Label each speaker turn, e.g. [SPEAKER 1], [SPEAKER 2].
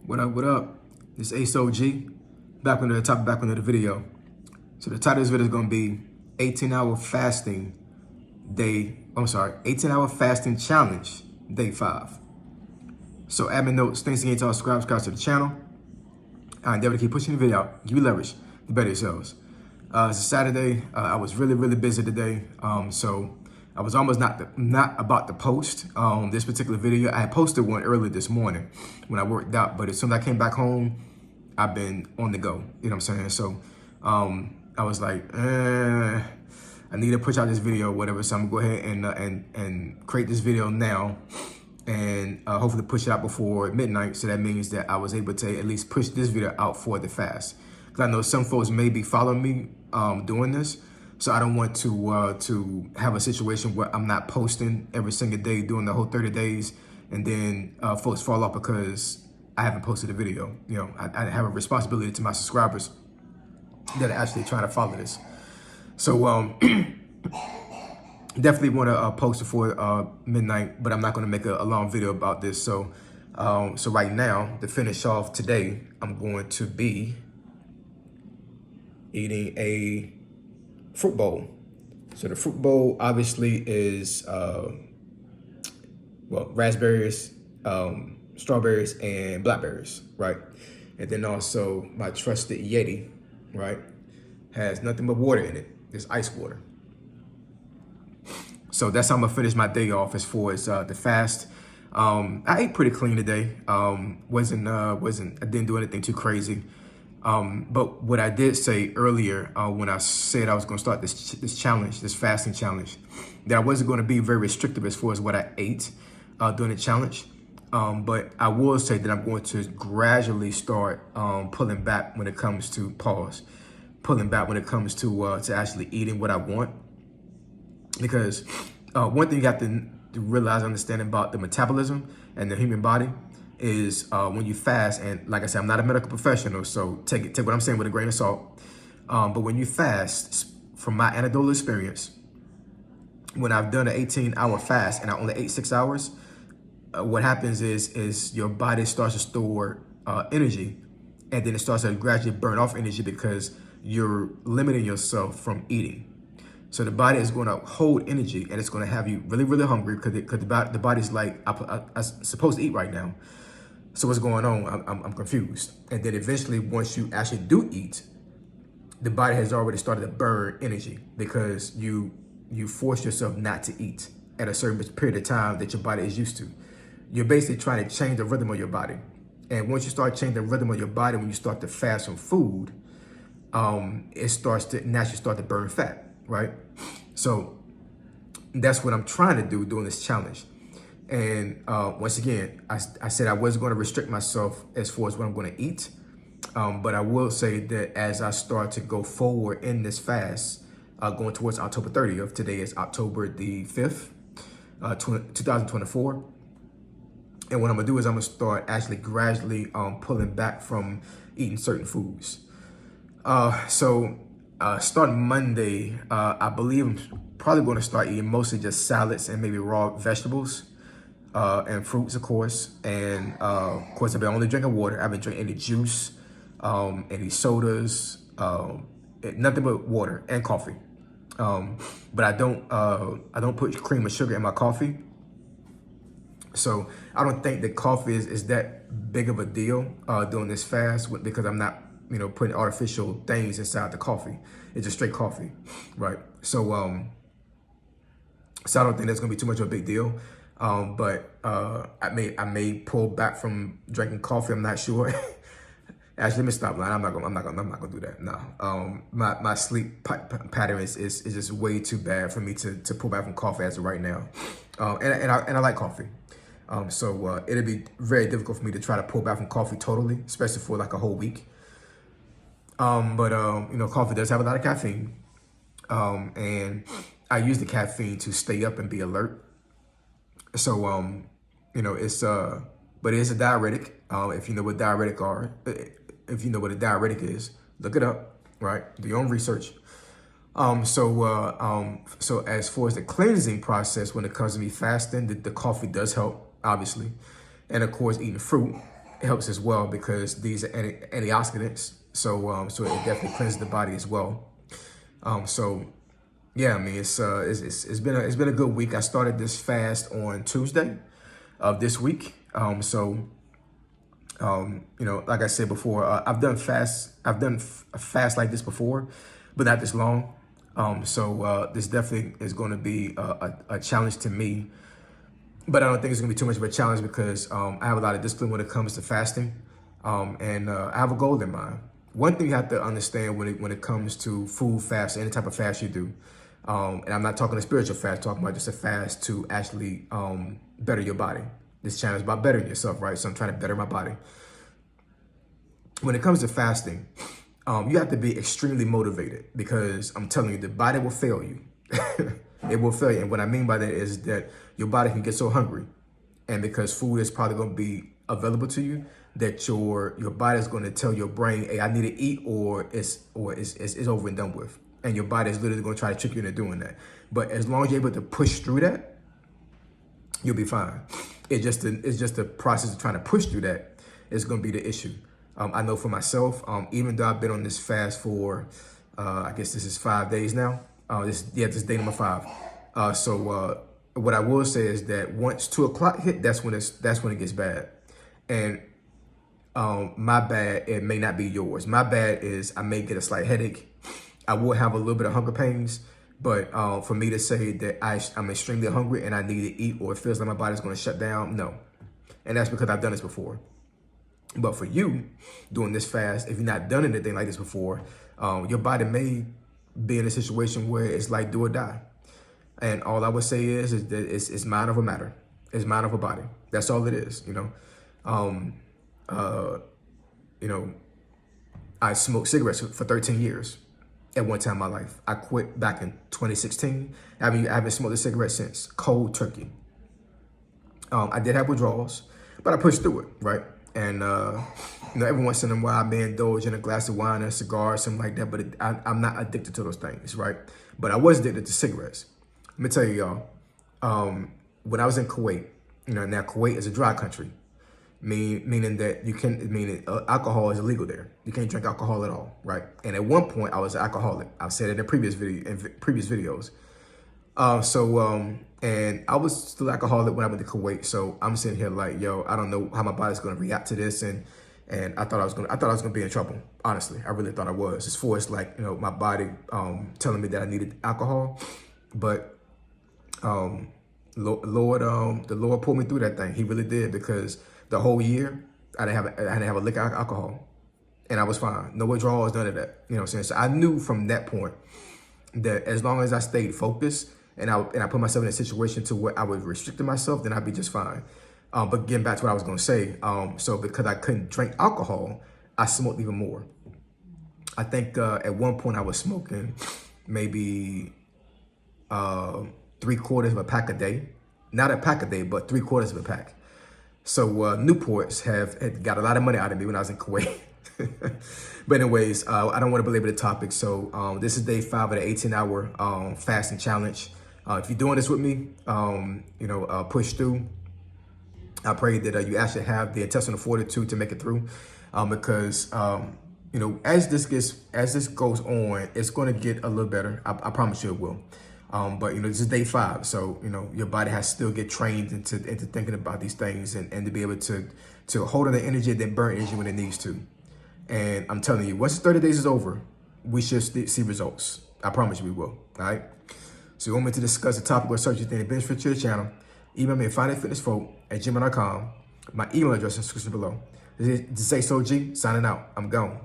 [SPEAKER 1] What up, what up? This is Ace OG, back on the top, back on the video. So the title of this video is gonna be 18-hour fasting day, 18-hour fasting challenge, day 5. So admin notes, thanks again to all subscribers to the channel. I endeavor to keep pushing the video out, give you leverage to better yourselves. It's a Saturday, I was really busy today, so I was almost not about to post this particular video. I had posted one earlier this morning when I worked out, but as soon as I came back home, I've been on the go. You know what I'm saying? So I was like, I need to push out this video, or whatever. So I'm gonna go ahead and create this video now, and hopefully push it out before midnight. So that means that I was able to at least push this video out for the fast. Because I know some folks may be following me doing this. So I don't want to have a situation where I'm not posting every single day during the whole 30 days, and then folks fall off because I haven't posted a video. You know, I have a responsibility to my subscribers that are actually trying to follow this. So definitely want to post before midnight, but I'm not going to make a long video about this. So so right now, to finish off today, I'm going to be eating a fruit bowl. So the fruit bowl obviously is raspberries, strawberries, and blackberries, right? And then also my trusted Yeti, right, has nothing but water in it. It's ice water. So that's how I'm gonna finish my day off as far as the fast. I ate pretty clean today. I didn't do anything too crazy. But what I did say earlier, when I said I was going to start this challenge, this fasting challenge, that I wasn't going to be very restrictive as far as what I ate during the challenge. But I will say that I'm going to gradually start pulling back when it comes to pulling back when it comes to actually eating what I want. Because one thing you have to realize, understand about the metabolism and the human body is when you fast, and like I said, I'm not a medical professional, so take what I'm saying with a grain of salt. But when you fast, from my anecdotal experience, when I've done an 18-hour fast and I only ate 6 hours, what happens is your body starts to store energy, and then it starts to gradually burn off energy because you're limiting yourself from eating. So the body is going to hold energy, and it's going to have you really hungry because the body's like, I'm supposed to eat right now. So what's going on? I'm confused. And then eventually, once you actually do eat, the body has already started to burn energy because you force yourself not to eat at a certain period of time that your body is used to. You're basically trying to change the rhythm of your body. And once you start changing the rhythm of your body, when you start to fast from food, it starts to naturally start to burn fat, right? So that's what I'm trying to do during this challenge. And once again, I said I wasn't going to restrict myself as far as what I'm going to eat. But I will say that as I start to go forward in this fast, going towards October 30th, today is October the 5th, 2024. And what I'm going to do is I'm going to start actually gradually pulling back from eating certain foods. So starting Monday, I believe I'm probably going to start eating mostly just salads and maybe raw vegetables. And fruits, of course. And of course, I've been only drinking water. I haven't drank any juice, any sodas, nothing but water and coffee. But I don't put cream or sugar in my coffee. So I don't think that coffee is that big of a deal during this fast because I'm not, putting artificial things inside the coffee. It's just straight coffee, right? So I don't think that's gonna be too much of a big deal. But I may pull back from drinking coffee. I'm not sure. Actually, let me stop lying. I'm not gonna do that. No. My sleep pattern is just way too bad for me to pull back from coffee as of right now. And I like coffee. So it'll be very difficult for me to try to pull back from coffee totally, especially for like a whole week. But coffee does have a lot of caffeine. And I use the caffeine to stay up and be alert. So, it's, but it is a diuretic. If you know what diuretic are, if you know what a diuretic is, look it up, right? Do your own research. So as far as the cleansing process, when it comes to me fasting, the coffee does help, obviously. And of course, eating fruit. it helps as well because these are antioxidants. So it definitely cleanses the body as well. So yeah, I mean, it's been a good week. I started this fast on Tuesday of this week. You know, like I said before, I've done a fast like this before, but not this long. This definitely is going to be a challenge to me, but I don't think it's going to be too much of a challenge because I have a lot of discipline when it comes to fasting, and I have a goal in mind. One thing you have to understand when it comes to food fast, any type of fast you do, and I'm not talking a spiritual fast, talking about just a fast to actually better your body. This channel is about bettering yourself, right? So I'm trying to better my body. When it comes to fasting, you have to be extremely motivated because I'm telling you, the body will fail you. It will fail you. And what I mean by that is that your body can get so hungry. And because food is probably going to be available to you, that your body is going to tell your brain, hey, I need to eat or it's over and done with. And your body is literally going to try to trick you into doing that. But as long as you're able to push through that, you'll be fine. It's just the process of trying to push through that is going to be the issue. I know for myself, even though I've been on this fast for, I guess this is 5 days now. This is day number 5. What I will say is that once 2 o'clock hit, that's when it gets bad. And my bad, it may not be yours. My bad is I may get a slight headache. I will have a little bit of hunger pains. But for me to say that I'm extremely hungry and I need to eat or it feels like my body's going to shut down, no. And that's because I've done this before. But for you, doing this fast, if you've not done anything like this before, your body may be in a situation where it's like do or die. And all I would say is that it's mind over matter. It's mind over body. That's all it is, you know. I smoked cigarettes for 13 years. At one time in my life, I quit back in 2016. I haven't smoked a cigarette since. Cold turkey. I did have withdrawals, but I pushed through it, right? And every once in a while, I may indulge in a glass of wine or a cigar or something like that. But I'm not addicted to those things, right? But I was addicted to cigarettes. Let me tell you, y'all. When I was in Kuwait, now Kuwait is a dry country. Meaning that alcohol is illegal there. You can't drink alcohol at all, right? And at one point, I was an alcoholic. I've said it in previous videos. And I was still alcoholic when I went to Kuwait. So I'm sitting here like, yo, I don't know how my body's gonna react to this, and I thought I was gonna be in trouble. Honestly, I really thought I was. As far as like, my body telling me that I needed alcohol, but the Lord pulled me through that thing. He really did, because the whole year, I didn't have a lick of alcohol, and I was fine. No withdrawals, none of that. You know what I'm saying? So I knew from that point that as long as I stayed focused and I put myself in a situation to where I was restricting myself, then I'd be just fine. But getting back to what I was going to say, so because I couldn't drink alcohol, I smoked even more. I think at one point I was smoking maybe 3/4 of a pack a day. Not a pack a day, but 3/4 of a pack. So Newports had got a lot of money out of me when I was in Kuwait. But anyways, I don't want to belabor the topic. So this is day 5 of the 18-hour fasting challenge. If you're doing this with me, push through. I pray that you actually have the intestinal fortitude to make it through, because as this goes on, it's going to get a little better. I promise you it will. But this is day 5, so your body has to still get trained into thinking about these things and to be able to hold on the energy and then burn energy when it needs to. And I'm telling you, once the 30 days is over, we should see results. I promise you we will. All right. So you want me to discuss the topic or search anything that benefits your channel? Email me at findingfitnessfolk@gmail.com. My email address is in the description below. This is Say So G signing out. I'm gone.